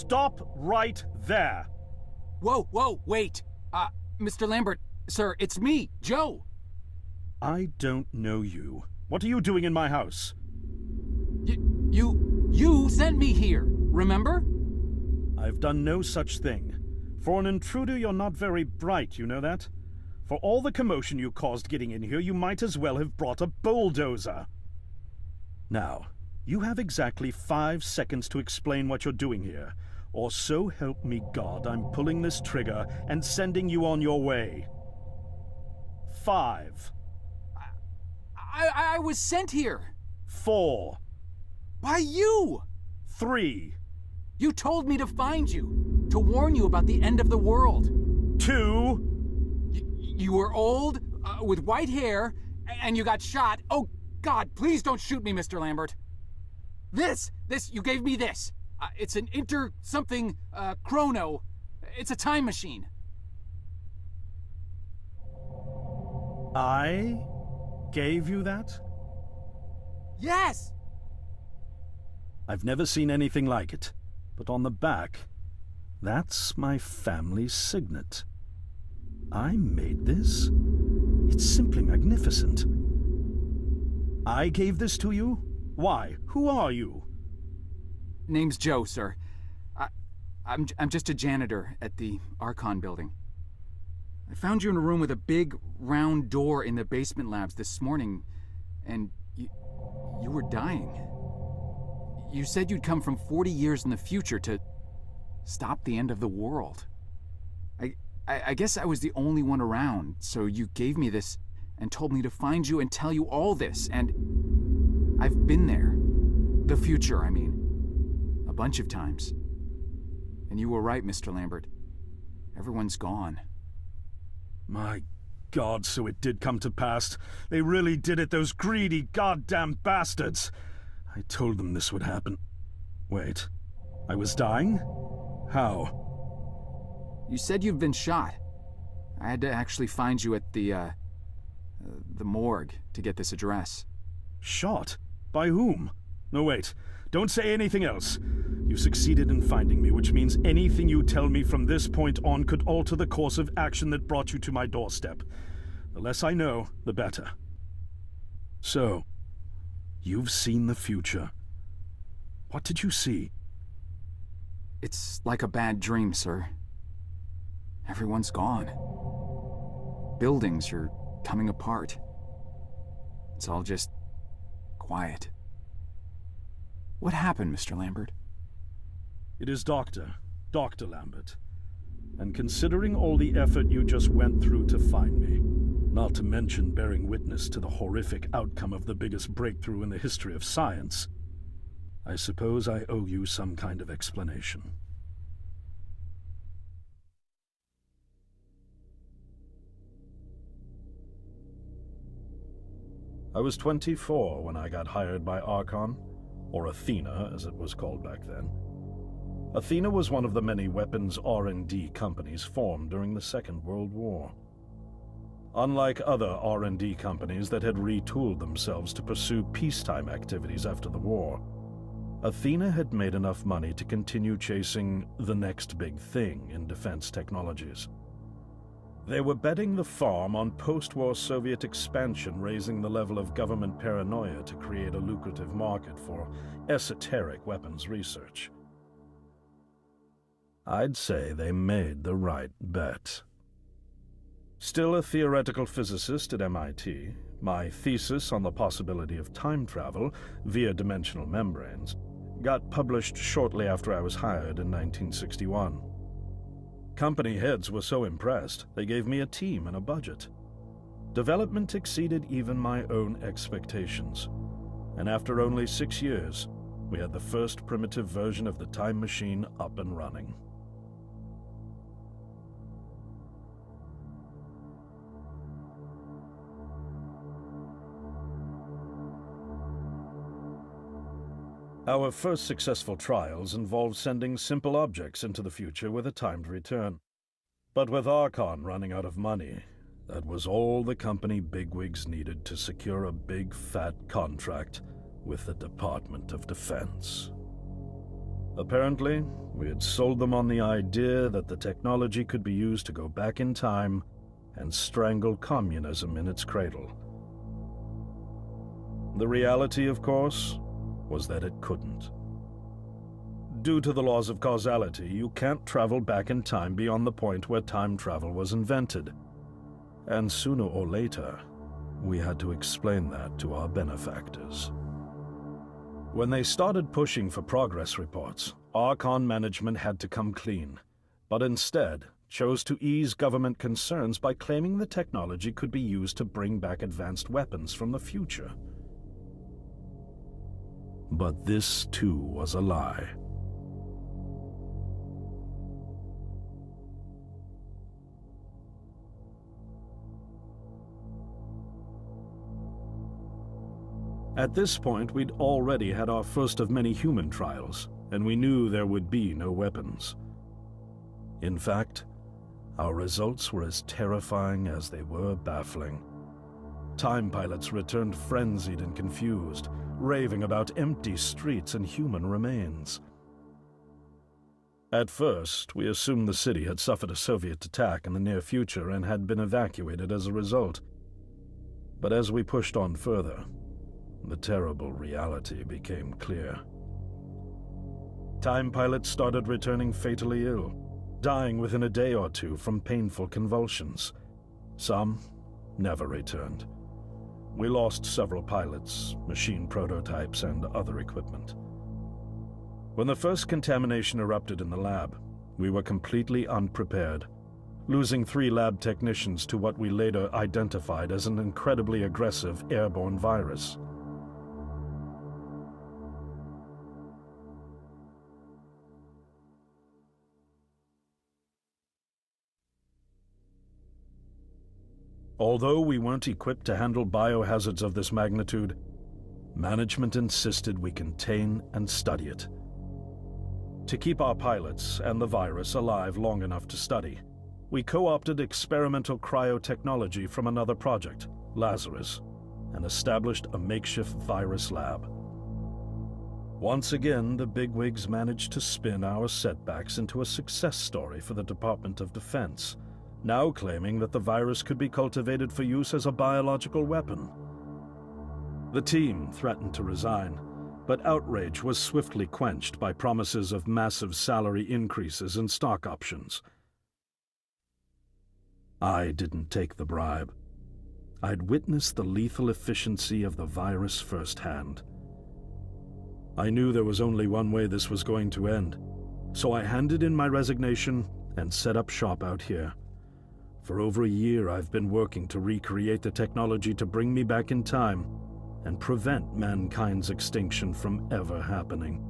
Stop right there! Whoa, wait! Mr. Lambert, sir, it's me, Joe! I don't know you. What are you doing in my house? You sent me here, remember? I've done no such thing. For an intruder, you're not very bright, you know that? For all the commotion you caused getting in here, you might as well have brought a bulldozer. Now, you have exactly 5 seconds to explain what you're doing here, or so help me God, I'm pulling this trigger and sending you on your way. 5. I was sent here. 4. By you! 3. You told me to find you, to warn you about the end of the world. 2. You were old, with white hair, and you got shot. Oh, God, please don't shoot me, Mr. Lambert. This, you gave me this. It's an chrono. It's a time machine. I gave you that? Yes! I've never seen anything like it, but on the back, that's my family signet. I made this? It's simply magnificent. I gave this to you? Why? Who are you? Name's Joe, sir. I'm just a janitor at the Archon building. I found you in a room with a big, round door in the basement labs this morning, and you were dying. You said you'd come from 40 years in the future to stop the end of the world. I guess I was the only one around, so you gave me this and told me to find you and tell you all this, and I've been there. The future, I mean. A bunch of times. And you were right, Mr. Lambert. Everyone's gone. My God, so it did come to pass. They really did it, those greedy goddamn bastards. I told them this would happen. Wait, I was dying? How? You said you've been shot. I had to actually find you at the morgue to get this address. Shot? By whom? No, wait. Don't say anything else. You succeeded in finding me, which means anything you tell me from this point on could alter the course of action that brought you to my doorstep. The less I know, the better. So, you've seen the future. What did you see? It's like a bad dream, sir. Everyone's gone. Buildings are coming apart. It's all just quiet. What happened, Mr. Lambert? It is Dr. Lambert. And considering all the effort you just went through to find me, not to mention bearing witness to the horrific outcome of the biggest breakthrough in the history of science, I suppose I owe you some kind of explanation. I was 24 when I got hired by Archon, or Athena as it was called back then. Athena was one of the many weapons R&D companies formed during the Second World War. Unlike other R&D companies that had retooled themselves to pursue peacetime activities after the war, Athena had made enough money to continue chasing the next big thing in defense technologies. They were betting the farm on post-war Soviet expansion, raising the level of government paranoia to create a lucrative market for esoteric weapons research. I'd say they made the right bet. Still a theoretical physicist at MIT, my thesis on the possibility of time travel via dimensional membranes got published shortly after I was hired in 1961. Company heads were so impressed, they gave me a team and a budget. Development exceeded even my own expectations, and after only 6 years, we had the first primitive version of the time machine up and running. Our first successful trials involved sending simple objects into the future with a timed return. But with Archon running out of money, that was all the company bigwigs needed to secure a big fat contract with the Department of Defense. Apparently, we had sold them on the idea that the technology could be used to go back in time and strangle communism in its cradle. The reality, of course, was that it couldn't. Due to the laws of causality, you can't travel back in time beyond the point where time travel was invented. And sooner or later, we had to explain that to our benefactors. When they started pushing for progress reports, Archon management had to come clean, but instead chose to ease government concerns by claiming the technology could be used to bring back advanced weapons from the future. But this too was a lie. At this point, we'd already had our first of many human trials, and we knew there would be no weapons. In fact, our results were as terrifying as they were baffling. Time pilots returned frenzied and confused, raving about empty streets and human remains. At first, we assumed the city had suffered a Soviet attack in the near future and had been evacuated as a result. But as we pushed on further, the terrible reality became clear. Time pilots started returning fatally ill, dying within a day or two from painful convulsions. Some never returned. We lost several pilots, machine prototypes, and other equipment. When the first contamination erupted in the lab, we were completely unprepared, losing 3 lab technicians to what we later identified as an incredibly aggressive airborne virus. Although we weren't equipped to handle biohazards of this magnitude, management insisted we contain and study it. To keep our pilots and the virus alive long enough to study, we co-opted experimental cryotechnology from another project, Lazarus, and established a makeshift virus lab. Once again, the bigwigs managed to spin our setbacks into a success story for the Department of Defense, now claiming that the virus could be cultivated for use as a biological weapon. The team threatened to resign, but outrage was swiftly quenched by promises of massive salary increases and stock options. I didn't take the bribe. I'd witnessed the lethal efficiency of the virus firsthand. I knew there was only one way this was going to end, so I handed in my resignation and set up shop out here. For over a year, I've been working to recreate the technology to bring me back in time and prevent mankind's extinction from ever happening.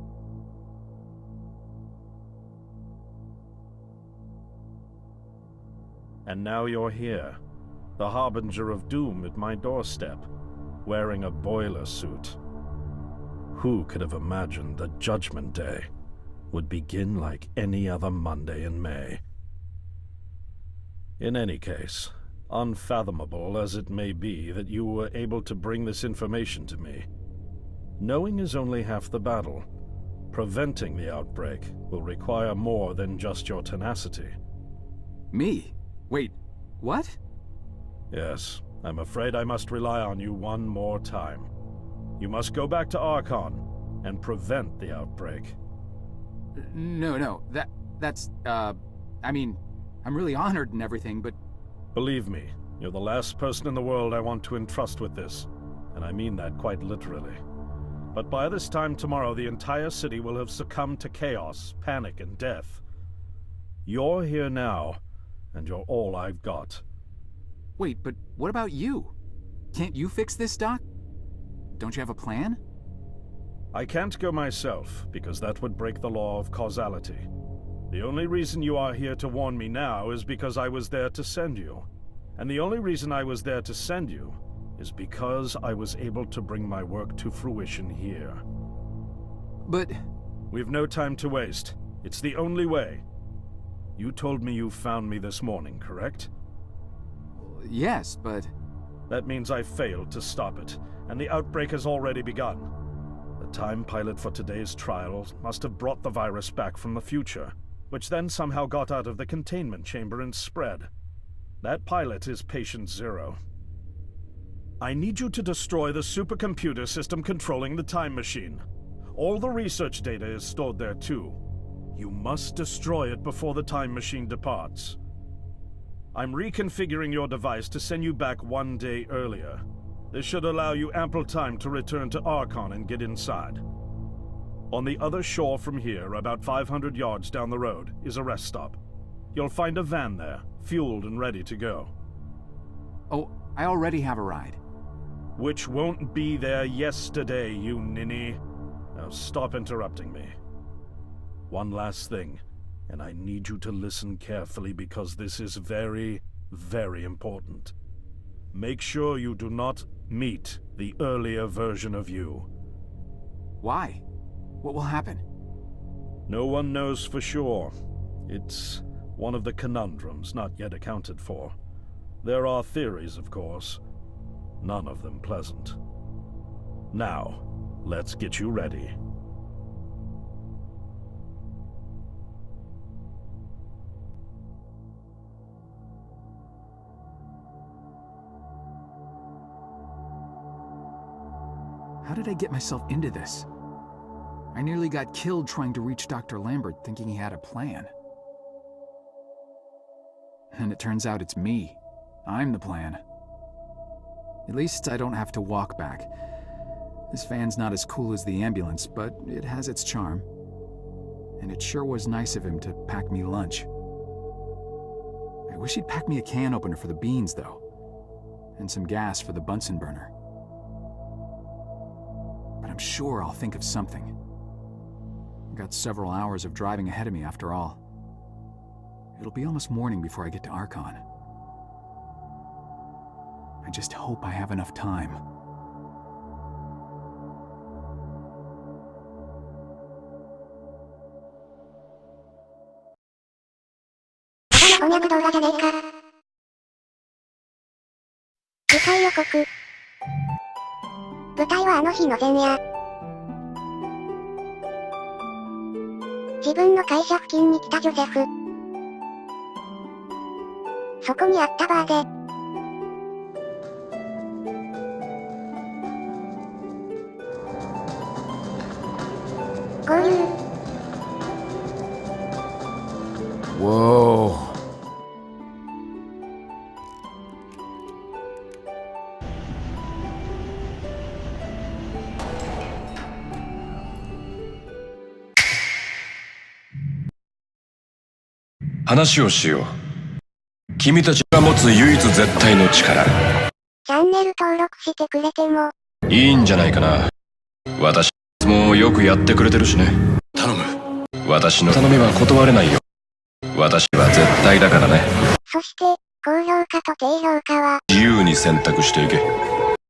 And now you're here, the harbinger of doom at my doorstep, wearing a boiler suit. Who could have imagined that Judgment Day would begin like any other Monday in May? In any case, unfathomable as it may be that you were able to bring this information to me, knowing is only half the battle. Preventing the outbreak will require more than just your tenacity. Me? Wait, what? Yes, I'm afraid I must rely on you one more time. You must go back to Archon and prevent the outbreak. No, that's, I mean, I'm really honored and everything, but... Believe me, you're the last person in the world I want to entrust with this, and I mean that quite literally. But by this time tomorrow, the entire city will have succumbed to chaos, panic, and death. You're here now, and you're all I've got. Wait, but what about you? Can't you fix this, Doc? Don't you have a plan? I can't go myself, because that would break the law of causality. The only reason you are here to warn me now is because I was there to send you. And the only reason I was there to send you is because I was able to bring my work to fruition here. But... We've no time to waste. It's the only way. You told me you found me this morning, correct? Yes, but... That means I failed to stop it, and the outbreak has already begun. The The time pilot for today's trial must have brought the virus back from the future, which then somehow got out of the containment chamber and spread. That pilot is Patient Zero. I need you to destroy the supercomputer system controlling the time machine. All the research data is stored there too. You must destroy it before the time machine departs. I'm reconfiguring your device to send you back 1 day earlier. This should allow you ample time to return to Archon and get inside. On the other shore from here, about 500 yards down the road, is a rest stop. You'll find a van there, fueled and ready to go. Oh, I already have a ride. Which won't be there yesterday, you ninny. Now stop interrupting me. One last thing, and I need you to listen carefully because this is very, very important. Make sure you do not meet the earlier version of you. Why? What will happen? No one knows for sure. It's one of the conundrums not yet accounted for. There are theories, of course. None of them pleasant. Now, let's get you ready. How did I get myself into this? I nearly got killed trying to reach Dr. Lambert thinking he had a plan. And it turns out it's me. I'm the plan. At least I don't have to walk back. This van's not as cool as the ambulance, but it has its charm. And it sure was nice of him to pack me lunch. I wish he'd pack me a can opener for the beans, though. And some gas for the Bunsen burner. But I'm sure I'll think of something. I've got several hours of driving ahead of me after all. It'll be almost morning before I get to Archon. I just hope I have enough time.翻訳動画じゃねえか。次回予告。舞台はあの日の前夜。自分の会社付近に来たジョセフ。そこにあったバーで。合流。Whoa. "話をしよう。君たちが持つ唯一絶対の力。チャンネル登録してくれても。いいんじゃないかな。私、質問をよくやってくれてるしね。頼む。私の頼みは断れないよ。私は絶対だからね。そして、高評価と低評価は、自由に選択していけ。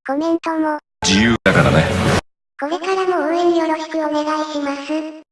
コメントも、自由だからね。これからも応援よろしくお願いします。